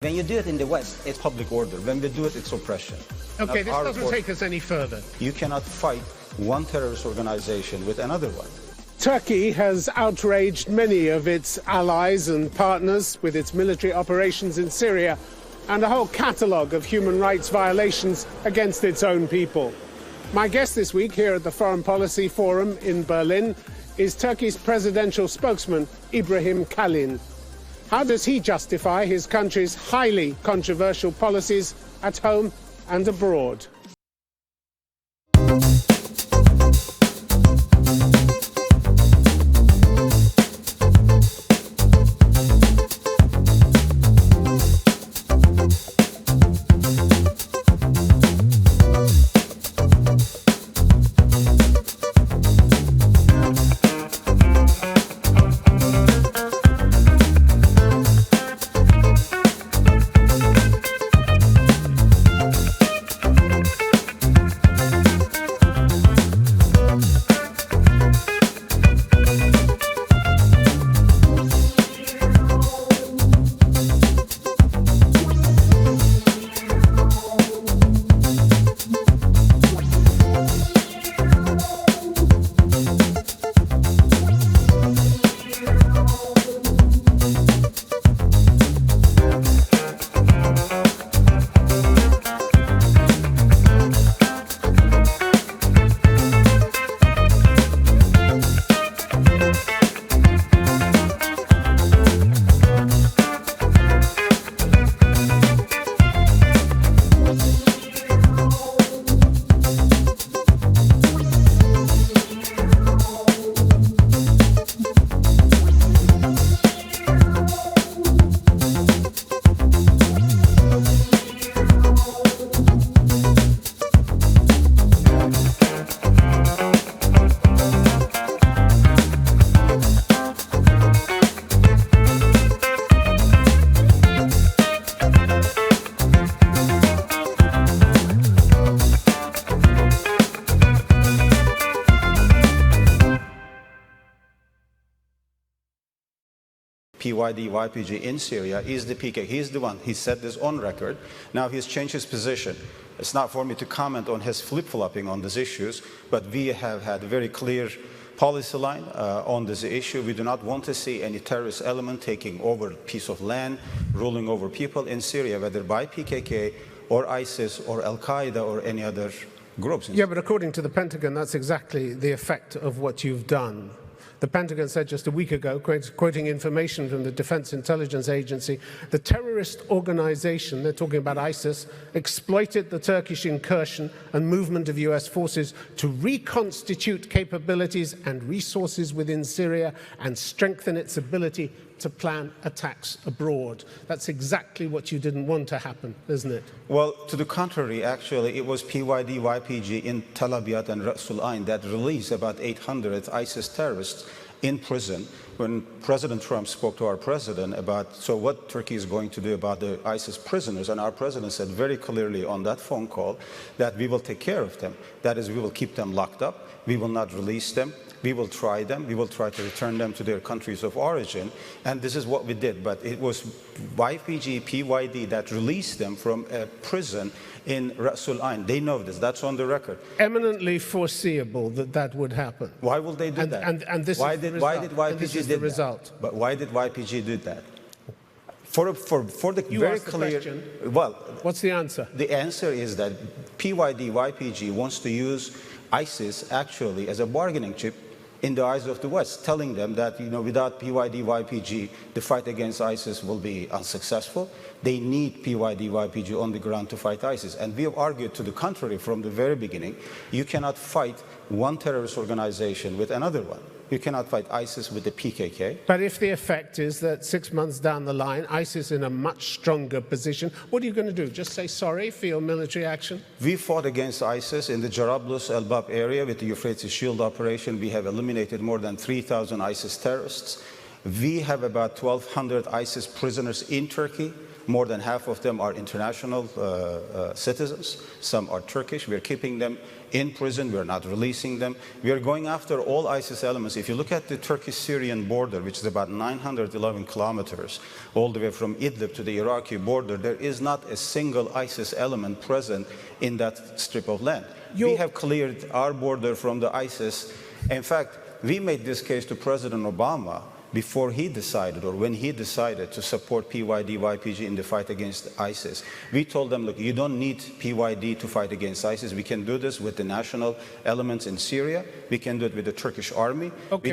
When you do it in the West, it's public order. When we do it, it's oppression. Okay, this doesn't take us any further. You cannot fight one terrorist organization with another one. Turkey has outraged many of its allies and partners with its military operations in Syria and a whole catalogue of human rights violations against its own people. My guest this week here at the Foreign Policy Forum in Berlin is Turkey's presidential spokesman, Ibrahim Kalin. How does he justify his country's highly controversial policies at home and abroad? YPG in Syria is the PKK. He's the one. He said this on record. Now he's changed his position. It's not for me to comment on his flip-flopping on these issues, but we have had a very clear policy line on this issue. We do not want to see any terrorist element taking over a piece of land, ruling over people in Syria, whether by PKK or ISIS or Al-Qaeda or any other groups. Yeah, but according to the Pentagon, that's exactly the effect of what you've done. The Pentagon said just a week ago, quoting information from the Defense Intelligence Agency, the terrorist organization, they're talking about ISIS, exploited the Turkish incursion and movement of US forces to reconstitute capabilities and resources within Syria and strengthen its ability to plan attacks abroad. That's exactly what you didn't want to happen, isn't it? Well, to the contrary, actually, it was YPG in Tel Abyad and Ras Al Ain that released about 800 ISIS terrorists in prison when President Trump spoke to our president about, so what Turkey is going to do about the ISIS prisoners, and our president said very clearly on that phone call that we will take care of them. That is, we will keep them locked up, we will not release them, we will try them, we will try to return them to their countries of origin, and this is what we did. But it was YPG, PYD that released them from a prison in Ras Al Ain. They know this, that's on the record. Eminently foreseeable that that would happen. Why will they do that? And this why is did, the why result. did YPG and this is do the result. that? But why did YPG do that? For the you very asked clear, the question. well, what's the answer? The answer is that YPG wants to use ISIS actually as a bargaining chip in the eyes of the West, telling them that, you know, without YPG, the fight against ISIS will be unsuccessful. They need YPG on the ground to fight ISIS. And we have argued to the contrary from the very beginning. You cannot fight one terrorist organization with another one. You cannot fight ISIS with the PKK. But if the effect is that 6 months down the line, ISIS in a much stronger position, what are you going to do? Just say sorry for your military action? We fought against ISIS in the Jarablus El-Bab area with the Euphrates Shield operation. We have eliminated more than 3,000 ISIS terrorists. We have about 1,200 ISIS prisoners in Turkey. More than half of them are international citizens. Some are Turkish. We're keeping them in prison. We're not releasing them. We are going after all ISIS elements. If you look at the Turkish-Syrian border, which is about 911 kilometers, all the way from Idlib to the Iraqi border, there is not a single ISIS element present in that strip of land. We have cleared our border from the ISIS. In fact, we made this case to President Obama before he decided, or when he decided to support PYD-YPG in the fight against ISIS. We told them, look, you don't need PYD to fight against ISIS. We can do this with the national elements in Syria. We can do it with the Turkish army. Okay.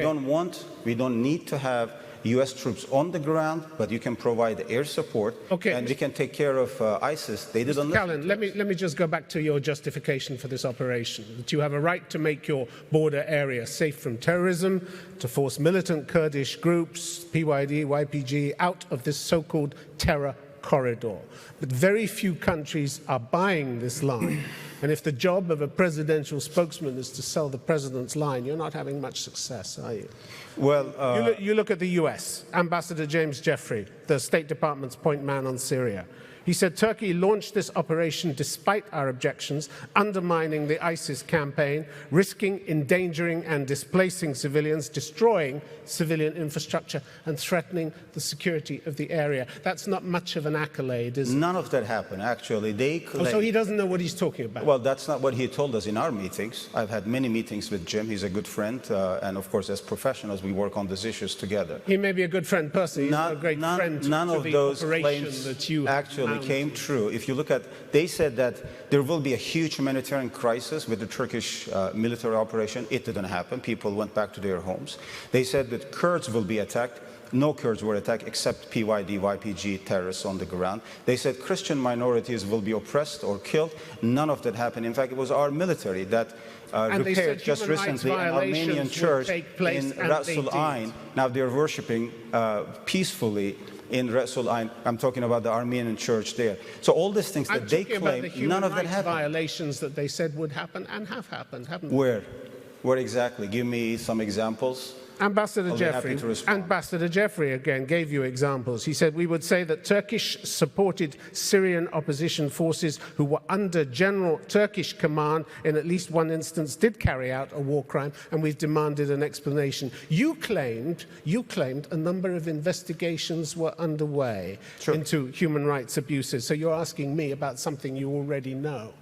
We don't need to have U.S. troops on the ground, but you can provide air support, and we can take care of ISIS. They didn't listen. Kalin, let me just go back to your justification for this operation, that you have a right to make your border area safe from terrorism, to force militant Kurdish groups, PYD, YPG, out of this so-called terror corridor. But very few countries are buying this line. And if the job of a presidential spokesman is to sell the president's line, you're not having much success, are you? Well, you look at the US, Ambassador James Jeffrey, the State Department's point man on Syria. He said Turkey launched this operation despite our objections, undermining the ISIS campaign, risking endangering and displacing civilians, destroying civilian infrastructure, and threatening the security of the area. That's not much of an accolade, is it? None of that happened, actually. They claim... so he doesn't know what he's talking about. Well, that's not what he told us in our meetings. I've had many meetings with Jim. He's a good friend. And of course, as professionals, we work on these issues together. He may be a good friend personally. He's not a great friend none to of the those operation claims that you actually came true. If you look at, they said that there will be a huge humanitarian crisis with the Turkish military operation. It didn't happen. People went back to their homes. They said that Kurds will be attacked. No Kurds were attacked except PYD, YPG terrorists on the ground. They said Christian minorities will be oppressed or killed. None of that happened. In fact, it was our military that repaired just recently an Armenian church in Rasul Ain. Now they're worshipping peacefully in Rasul Ain. I'm talking about the Armenian church there. So all these things that they claim, none of that happened. Violations that they said would happen and have happened, haven't they? Where? Where exactly? Give me some examples. Ambassador Jeffrey again gave you examples. He said, we would say that Turkish-supported Syrian opposition forces who were under general Turkish command in at least one instance did carry out a war crime, and we've demanded an explanation. You claimed a number of investigations were underway into human rights abuses. So you're asking me about something you already know.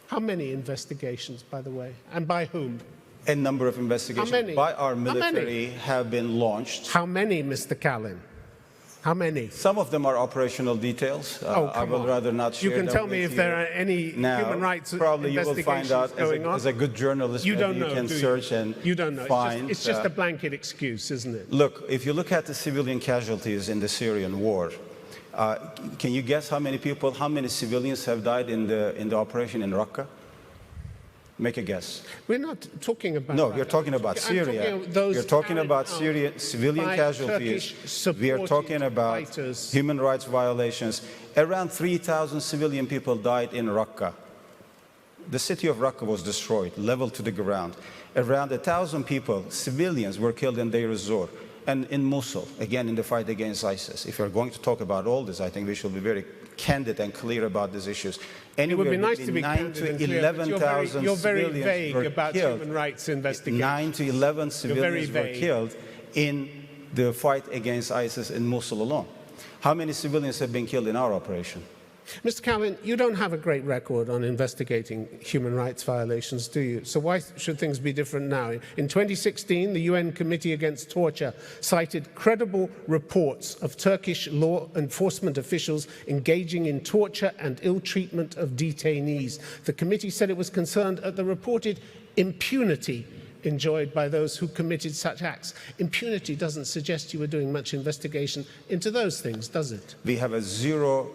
How many investigations, by the way, and by whom? A number of investigations by our military have been launched. How many, Mr. Kalin? How many? Some of them are operational details. I would rather not share them. You can tell me if there are any human rights probably you will find out as a good journalist. You don't know, you can search and you don't know. Find. It's just a blanket excuse, isn't it? Look, if you look at the civilian casualties in the Syrian war, can you guess how many people, how many civilians have died in the operation in Raqqa? Make a guess. We're not talking about No, you're talking about Syria. You're talking about Syria civilian casualties. We are talking about human rights violations. Around 3,000 civilian people died in Raqqa. The city of Raqqa was destroyed, leveled to the ground. Around 1,000 people, civilians, were killed in Deir ez-Zor. And in Mosul, again in the fight against ISIS. If we're going to talk about all this, I think we should be very candid and clear about these issues. Anywhere it would be nice to be 9 candid to and clear, 11,000 you're very civilians vague were about killed. human rights investigations. 9 to 11 civilians were killed in the fight against ISIS in Mosul alone. How many civilians have been killed in our operation? Mr. Kalin, you don't have a great record on investigating human rights violations, do you? So why should things be different now? In 2016, the UN Committee Against Torture cited credible reports of Turkish law enforcement officials engaging in torture and ill treatment of detainees. The committee said it was concerned at the reported impunity enjoyed by those who committed such acts. Impunity doesn't suggest you were doing much investigation into those things, does it? We have a zero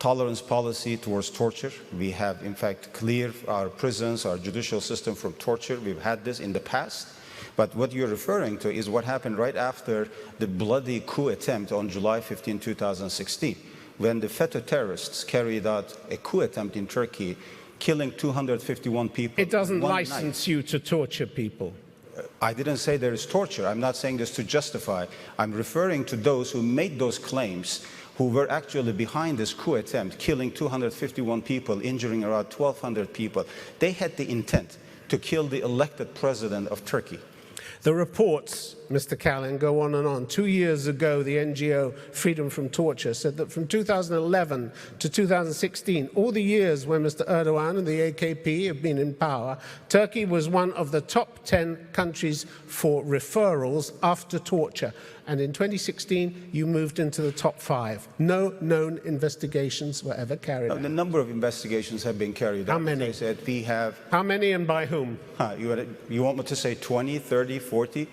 tolerance policy towards torture. We have, in fact, cleared our prisons, our judicial system from torture. We've had this in the past. But what you're referring to is what happened right after the bloody coup attempt on July 15, 2016, when the FETÖ terrorists carried out a coup attempt in Turkey, killing 251 people. It doesn't license you to torture people. I didn't say there is torture. I'm not saying this to justify. I'm referring to those who made those claims who were actually behind this coup attempt, killing 251 people, injuring around 1,200 people, they had the intent to kill the elected president of Turkey. The reports, Mr. Kalin, go on and on. 2 years ago, the NGO Freedom from Torture said that from 2011 to 2016, all the years when Mr. Erdogan and the AKP have been in power, Turkey was one of the top 10 countries for referrals after torture. And in 2016, you moved into the top 5. No known investigations were ever carried out. The number of investigations have been carried out. How many? As I said, we have... How many and by whom? You want me to say 20, 30, 40?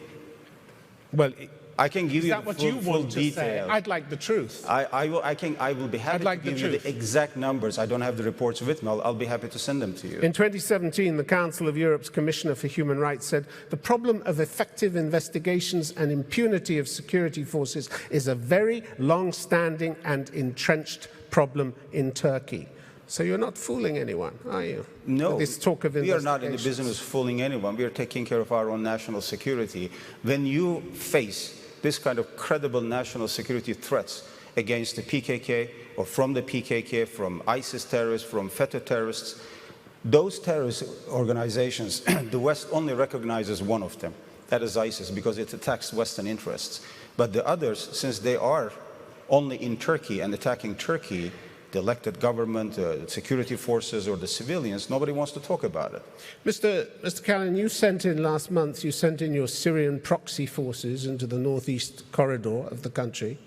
Well, I can give you the full details. I'd like the truth. I will be happy to give you the exact numbers. I don't have the reports with me. I'll be happy to send them to you. In 2017, the Council of Europe's Commissioner for Human Rights said the problem of effective investigations and impunity of security forces is a very long-standing and entrenched problem in Turkey. So you're not fooling anyone, are you? No, this talk of we are not in the business of fooling anyone. We are taking care of our own national security. When you face this kind of credible national security threats against the PKK or from the PKK, from ISIS terrorists, from FETÖ terrorists, those terrorist organizations, the West only recognizes one of them. That is ISIS, because it attacks Western interests. But the others, since they are only in Turkey and attacking Turkey, the elected government, security forces, or the civilians, nobody wants to talk about it. Mr. Kalin, you sent in last month, you sent in your Syrian proxy forces into the northeast corridor of the country,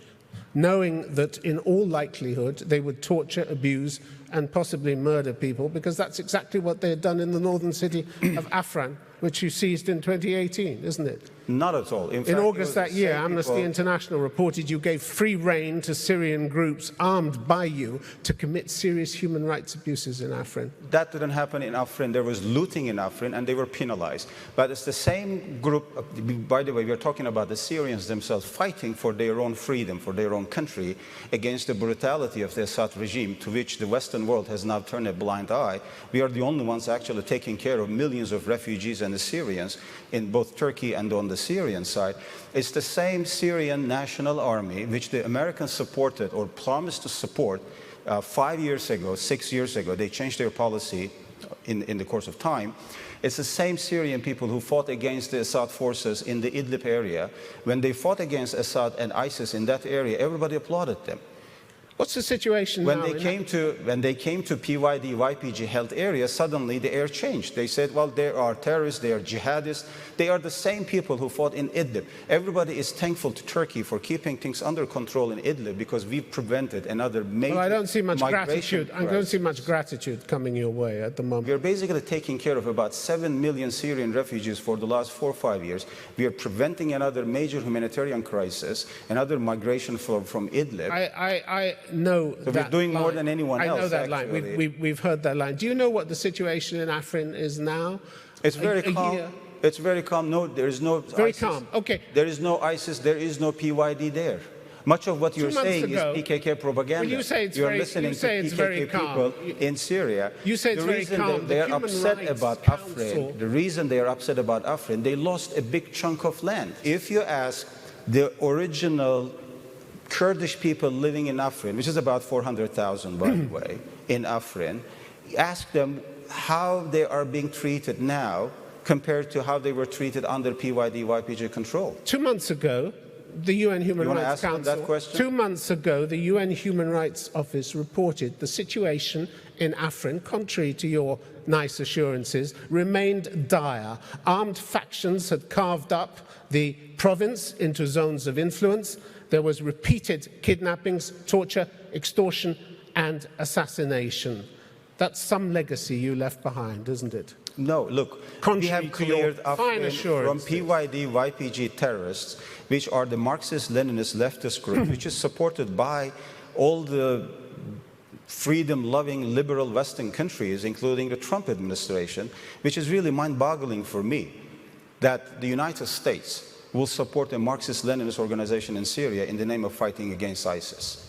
knowing that in all likelihood they would torture, abuse, and possibly murder people, because that's exactly what they had done in the northern city of Afrin, which you seized in 2018, isn't it? Not at all. In fact, August that year, Amnesty International reported you gave free rein to Syrian groups armed by you to commit serious human rights abuses in Afrin. That didn't happen in Afrin. There was looting in Afrin, and they were penalized. But it's the same group. By the way, we're talking about the Syrians themselves fighting for their own freedom, for their own country, against the brutality of the Assad regime, to which the Western world has now turned a blind eye. We are the only ones actually taking care of millions of refugees and the Syrians in both Turkey and on the Syrian side. It's the same Syrian National Army which the Americans supported or promised to support 5 years ago, 6 years ago. They changed their policy in the course of time. It's the same Syrian people who fought against the Assad forces in the Idlib area. When they fought against Assad and ISIS in that area, everybody applauded them. What's the situation when now? When they came to PYD, YPG held areas, suddenly the air changed. They said, well, they are terrorists, they are jihadists. They are the same people who fought in Idlib. Everybody is thankful to Turkey for keeping things under control in Idlib because we've prevented another major I don't see much gratitude. I don't see much gratitude coming your way at the moment. We're basically taking care of about 7 million Syrian refugees for the last 4 or 5 years. We are preventing another major humanitarian crisis, another migration from Idlib. I know so that we're doing line. more than anyone else. I know that actually. line. We've heard that line. Do you know what the situation in Afrin is now? It's very calm. It's very calm. No, there is no very ISIS. Calm. Okay. There is no ISIS. There is no PYD there. Much of what you're saying is PKK propaganda. Well, you say it's you're very, listening you say to it's PKK very people calm. in Syria. You say it's the very reason calm. they are upset about Afrin, the reason they are upset about Afrin, they lost a big chunk of land. If you ask the original Kurdish people living in Afrin, which is about 400,000, by the way, in Afrin, ask them how they are being treated now compared to how they were treated under PYD, YPG control. 2 months ago, the UN Human Rights Council, 2 months ago, the UN Human Rights Office reported the situation in Afrin, contrary to your nice assurances, remained dire. Armed factions had carved up the province into zones of influence. There was repeated kidnappings, torture, extortion, and assassination. That's some legacy you left behind, isn't it? No, look, we have cleared Afrin from PYD, YPG terrorists, which are the Marxist-Leninist leftist group, which is supported by all the freedom-loving liberal Western countries, including the Trump administration, which is really mind-boggling for me, that the United States will support a Marxist-Leninist organization in Syria in the name of fighting against ISIS.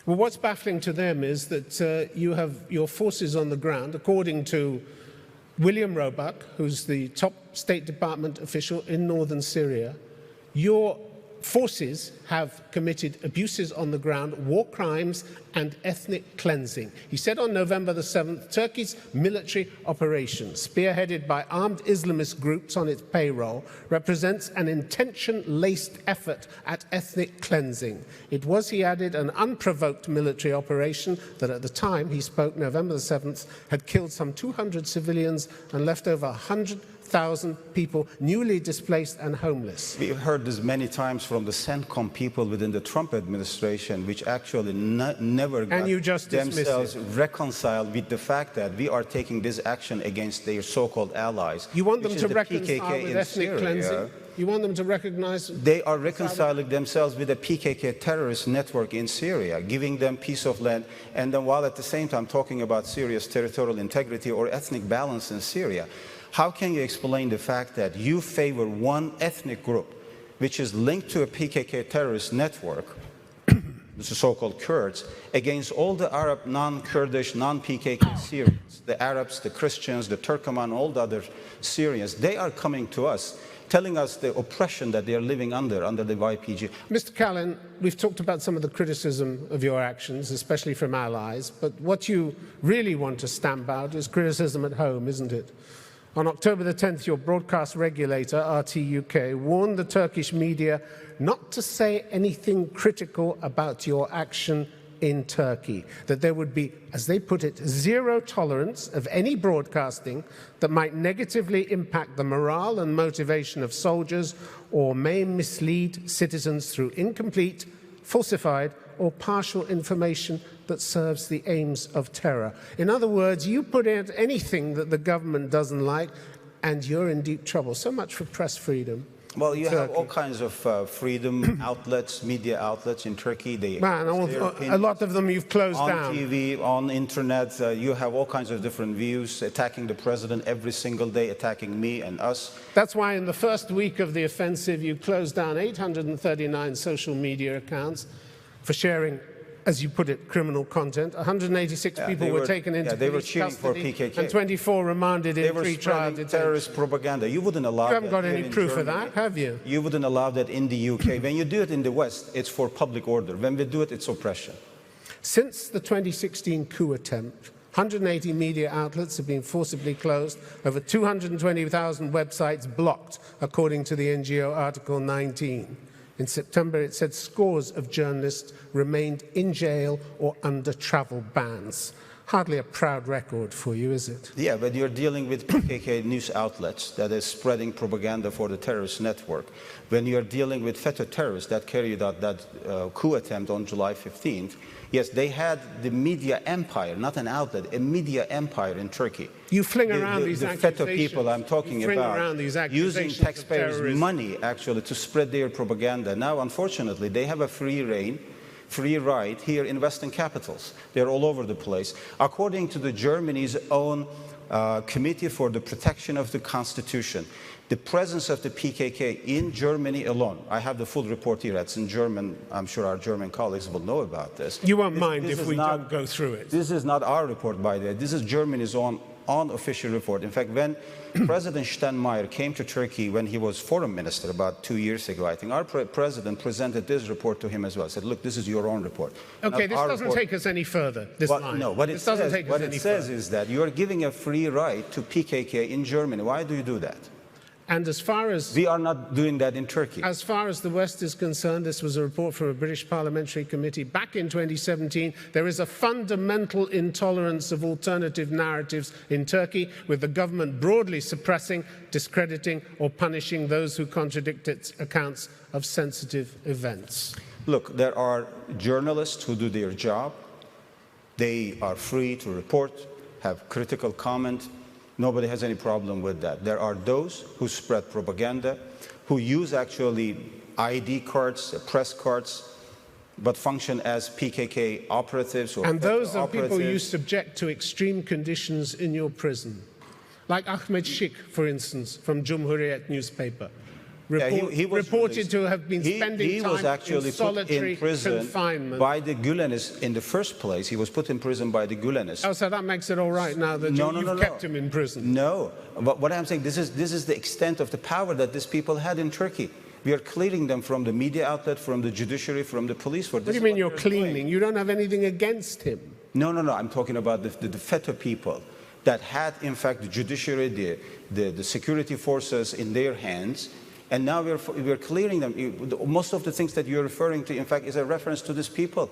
Well, what's baffling to them is that you have your forces on the ground, according to William Roebuck, who's the top State Department official in northern Syria. Your forces have committed abuses on the ground, war crimes and ethnic cleansing. He said on November the 7th, Turkey's military operation, spearheaded by armed Islamist groups on its payroll, represents an intention-laced effort at ethnic cleansing. It was, he added, an unprovoked military operation that at the time he spoke, November the 7th, had killed some 200 civilians and left over 100,000 people newly displaced and homeless. We've heard this many times from the CENTCOM people within the Trump administration, which actually never got themselves reconciled with the fact that we are taking this action against their so-called allies. You want them to reconcile with ethnic cleansing? You want them to recognize... They are reconciling themselves with the PKK terrorist network in Syria, giving them piece of land, and then while at the same time talking about Syria's territorial integrity or ethnic balance in Syria. How can you explain the fact that you favor one ethnic group, which is linked to a PKK terrorist network, the so-called Kurds, against all the Arab, non-Kurdish, non-PKK Syrians, the Arabs, the Christians, the Turkoman, all the other Syrians? They are coming to us, telling us the oppression that they are living under the YPG. Mr. Kalin, we've talked about some of the criticism of your actions, especially from allies, but what you really want to stamp out is criticism at home, isn't it? On October the 10th, your broadcast regulator, RT UK, warned the Turkish media not to say anything critical about your action in Turkey, that there would be, as they put it, zero tolerance of any broadcasting that might negatively impact the morale and motivation of soldiers or may mislead citizens through incomplete, falsified or partial information that serves the aims of terror. In other words, you put out anything that the government doesn't like and you're in deep trouble. So much for press freedom. Well, you have all kinds of freedom outlets, media outlets in Turkey. A lot of them you've closed down. On TV, on internet, you have all kinds of different views, attacking the president every single day, attacking me and us. That's why in the first week of the offensive, you closed down 839 social media accounts for sharing, as you put it, criminal content. 186 people were taken into police custody and 24 remanded in pre-trial detention. They were spreading terrorist propaganda. You wouldn't allow that. You haven't got any proof of that, have you? You wouldn't allow that in the UK. When you do it in the West, it's for public order. When we do it, it's oppression. Since the 2016 coup attempt, 180 media outlets have been forcibly closed, over 220,000 websites blocked, according to the NGO Article 19. In September, it said scores of journalists remained in jail or under travel bans. Hardly a proud record for you, is it? Yeah, but you're dealing with PKK news outlets that is spreading propaganda for the terrorist network. When you're dealing with FETÖ terrorists that carried out that coup attempt on July 15th, yes, they had the media empire, not an outlet, a media empire in Turkey. You fling around these accusations. The FETÖ people I'm talking about, using taxpayers' money actually to spread their propaganda. Now, unfortunately, they have a free reign, free ride here in Western capitals. They're all over the place. According to the Germany's own Committee for the Protection of the Constitution, the presence of the PKK in Germany alone, I have the full report here, it's in German, I'm sure our German colleagues will know about this. You won't mind if we don't go through it. This is not our report, by the way, this is Germany's own official report. In fact, when President Steinmeier came to Turkey when he was foreign minister about 2 years ago, I think, our president presented this report to him as well. Said, look, this is your own report. Okay, this doesn't take us any further, this line. No, what it says is that you're giving a free ride to PKK in Germany. Why do you do that? And as far as... We are not doing that in Turkey. As far as the West is concerned, this was a report from a British parliamentary committee back in 2017. There is a fundamental intolerance of alternative narratives in Turkey, with the government broadly suppressing, discrediting or punishing those who contradict its accounts of sensitive events. Look, there are journalists who do their job. They are free to report, have critical comment. Nobody has any problem with that. There are those who spread propaganda, who use actually ID cards, press cards, but function as PKK operatives. And those are people you subject to extreme conditions in your prison. Like Ahmet Şık, for instance, from Cumhuriyet newspaper. Reported to have been spending time in solitary confinement. By the Gülenists in the first place. He was put in prison by the Gülenists. Oh, so that makes it all right now that you've kept him in prison? No. But what I'm saying, this is the extent of the power that these people had in Turkey. We are clearing them from the media outlet, from the judiciary, from the police. For this. What do you mean you're cleaning? You don't have anything against him. No. I'm talking about the FETÖ people that had, in fact, the judiciary, the security forces in their hands. And now we're clearing them. Most of the things that you're referring to, in fact, is a reference to these people.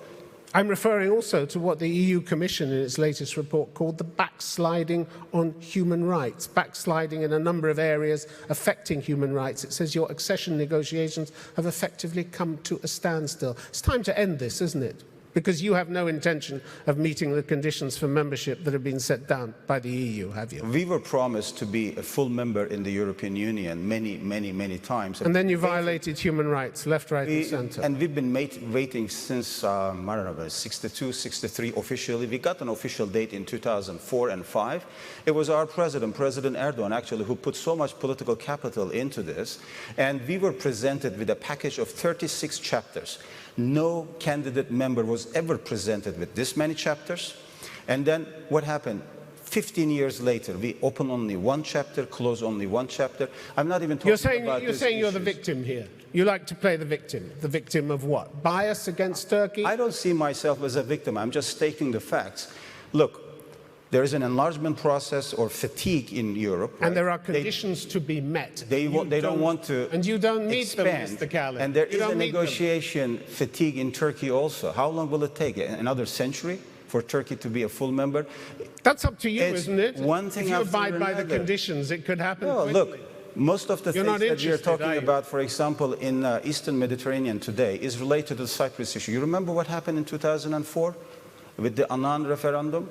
I'm referring also to what the EU Commission in its latest report called the backsliding on human rights, backsliding in a number of areas affecting human rights. It says your accession negotiations have effectively come to a standstill. It's time to end this, isn't it? Because you have no intention of meeting the conditions for membership that have been set down by the EU, have you? We were promised to be a full member in the European Union many times. And then you violated human rights, left, right, and centre. And we've been waiting since, I don't know, 62, 63 officially. We got an official date in 2004 and 5. It was our President Erdogan, actually, who put so much political capital into this. And we were presented with a package of 36 chapters. No candidate member was ever presented with this many chapters. And then what happened? 15 years later, we open only one chapter, close only one chapter. I'm not even talking about You're saying you're the victim here. You like to play the victim. The victim of what? Bias against Turkey? I don't see myself as a victim. I'm just stating the facts. Look, there is an enlargement process or fatigue in Europe. And there are conditions to be met. They don't want to. And you don't meet expand. them, Mr. Kalin. And there is a negotiation fatigue in Turkey also. How long will it take? Another century for Turkey to be a full member? That's up to you, isn't it? One thing if you after abide by the another. conditions, it could happen No, quickly. look, most of the things that you're talking about, for example, in Eastern Mediterranean today, is related to the Cyprus issue. You remember what happened in 2004 with the Annan referendum?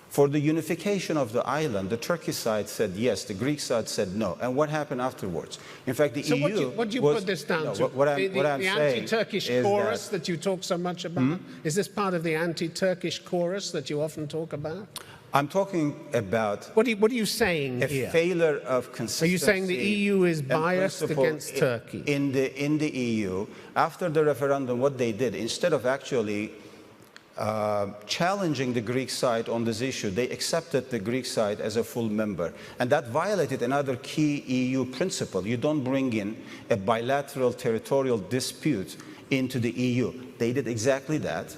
For the unification of the island, the Turkish side said yes, the Greek side said no. And what happened afterwards? In fact, the EU what do you put this down to? The anti-Turkish chorus that you talk so much about? Is this part of the anti-Turkish chorus that you often talk about? I'm talking about what are you saying here? A failure of consistency. Are you saying the EU is biased against Turkey? In the EU, after the referendum, what they did, instead of actually challenging the Greek side on this issue, they accepted the Greek side as a full member. And that violated another key EU principle. You don't bring in a bilateral territorial dispute into the EU. They did exactly that.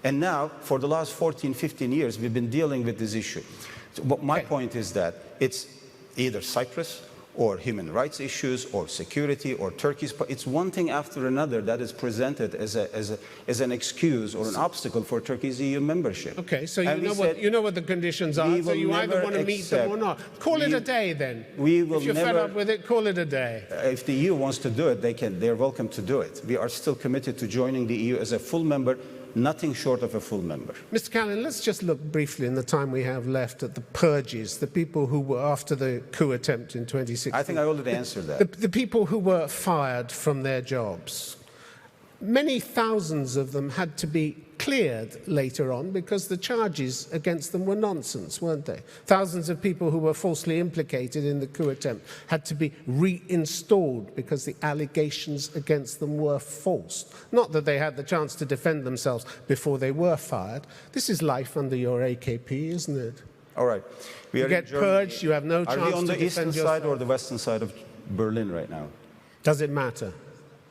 And now, for the last 14, 15 years, we've been dealing with this issue. So my point is that it's either Cyprus or human rights issues, or security, or Turkey's. It's one thing after another that is presented as an excuse or an obstacle for Turkey's EU membership. Okay, so you know what the conditions are, so you either want to meet them or not. Call it a day then. If you're fed up with it, call it a day. If the EU wants to do it, they're welcome to do it. We are still committed to joining the EU as a full member, nothing short of a full member. Mr. Kalin, let's just look briefly in the time we have left at the purges, the people who were after the coup attempt in 2016. I think I already answered that. The people who were fired from their jobs. Many thousands of them had to be cleared later on because the charges against them were nonsense, weren't they? Thousands of people who were falsely implicated in the coup attempt had to be reinstalled because the allegations against them were false. Not that they had the chance to defend themselves before they were fired. This is life under your AKP, isn't it? All right. You get purged, you have no chance to defend yourself. Are we on the eastern side or the western side of Berlin right now? Does it matter?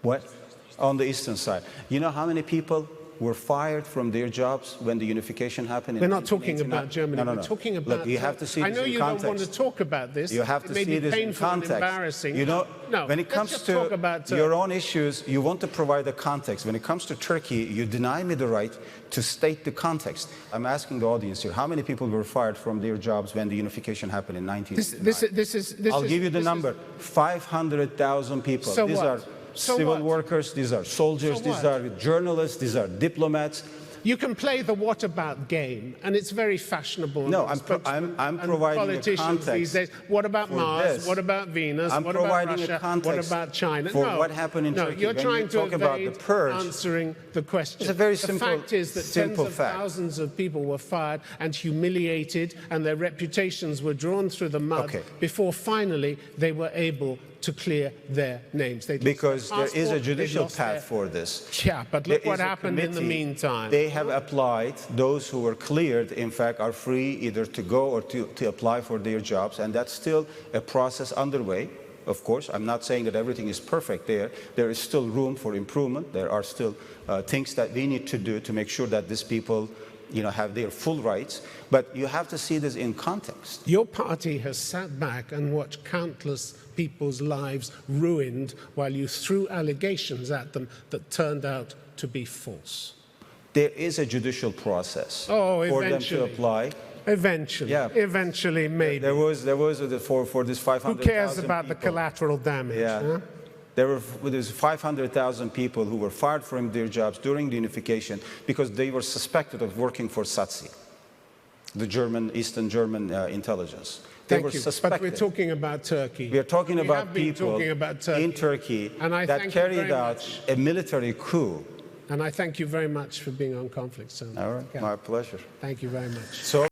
What? On the eastern side. You know how many people were fired from their jobs when the unification happened? We're not talking about Germany. No. We're talking about... Look, you have to see this in context. I know you don't want to talk about this. You have to see this in context. Embarrassing. You know, no, when it comes to your own issues, you want to provide the context. When it comes to Turkey, you deny me the right to state the context. I'm asking the audience here, how many people were fired from their jobs when the unification happened in 1969? I'll give you the number. 500,000 people. So These are civil workers, these are soldiers, these are journalists, these are diplomats. You can play the what about game, and it's very fashionable. No, I'm providing a context these days. What about Mars? What about Venus? What about Russia? What about China? For what happened in Turkey. You're trying to evade answering the question. It's a very simple The fact is that tens of thousands of people were fired and humiliated, and their reputations were drawn through the mud before finally they were able to clear their names. Because there is a judicial path for this. Yeah, but look what happened in the meantime. They have applied. Those who were cleared, in fact, are free either to go or to apply for their jobs, and that's still a process underway. of course. I'm not saying that everything is perfect there. There is still room for improvement. There are still things that we need to do to make sure that these people, have their full rights. But you have to see this in context. Your party has sat back and watched countless people's lives ruined while you threw allegations at them that turned out to be false. There is a judicial process for them to apply. Eventually, Yeah. Eventually, maybe. There was for this 500,000 Who cares about people, the collateral damage? Yeah. Huh? There's 500,000 people who were fired from their jobs during the unification because they were suspected of working for SATSI, the Eastern German intelligence. They were suspected. But we're talking about Turkey. We are talking about people Turkey. in Turkey And I that carried out a military coup. And I thank you very much for being on Conflict Zone. All right, my pleasure. Thank you very much. So